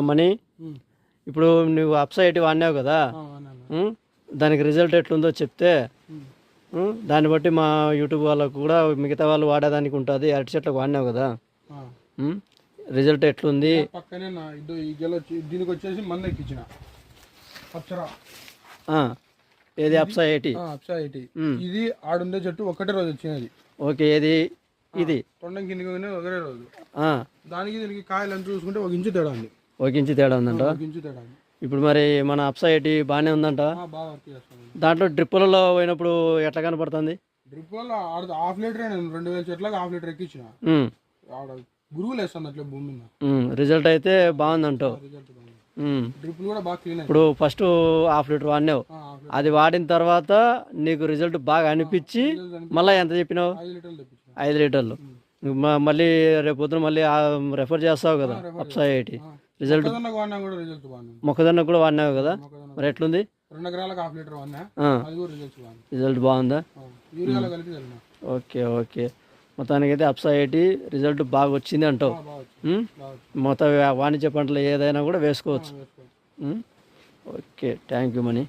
Money ఇప్పుడు నువ్వు అప్సైట్ వాడినావు కదా, దానికి రిజల్ట్ ఎట్లుందో చెప్తే దాన్ని బట్టి మా యూట్యూబ్ వాళ్ళకు కూడా మిగతా వాళ్ళు వాడేదానికి ఉంటుంది. అరటి చెట్లకు వాడినావు కదా, రిజల్ట్ ఎట్లుంది? పక్కనే దీనికి వచ్చేసి మందు ఎక్కించిన ఏది అప్సా 80 ఇది ఆడుండే చెట్టు ఒకటే రోజు వచ్చినది. ఓకే, ఏది ఇది తొండం కిందికి ఒకటే రోజు. దానికి దీనికి కాయలు అని చూసుకుంటే 1 ఇంచు తేడా ఉంది. 1 ఇంచు తేడా ఉందంట. 1 ఇంచు తేడా. ఇప్పుడు మరి మన అప్సా 80 బాగానే ఉందంట. బాగా వర్క్ చేస్తుంది. దాంట్లో డ్రిప్పులలో పోయినప్పుడు ఎట్లా కనపడుతుంది? డ్రిప్పులలో 1/2 లీటర్ 2000 చెట్లకు 1/2 లీటర్ ఎక్కించిన. గురువులు వేస్తుంది అట్లా భూమి మీద. రిజల్ట్ అయితే బాగుందంటావు. డ్రిప్పులు కూడా బాగా క్లీన్. ఇప్పుడు ఫస్ట్ 1/2 లీటర్ వాడినావు, అది వాడిన తర్వాత నీకు రిజల్ట్ బాగా అనిపించి మళ్ళీ ఎంత చెప్పినావు? 5 లీటర్లు. మళ్ళీ రేపు పొద్దున మళ్ళీ రెఫర్ చేస్తావు కదా అప్సా 80. రిజల్ట్ మొక్కజొన్న కూడా వాడినావు కదా, మరి ఎట్లుంది? 2 ఎకరాలకు 1/2 లీటర్ వాడినా, రిజల్ట్ బాగుందా? ఓకే ఓకే, మొత్తానికైతే అప్సా 80 రిజల్ట్ బాగా వచ్చింది అంటావు. మొత్తం వాణిజ్య పంటలు ఏదైనా కూడా వేసుకోవచ్చు. Okay, thank you money.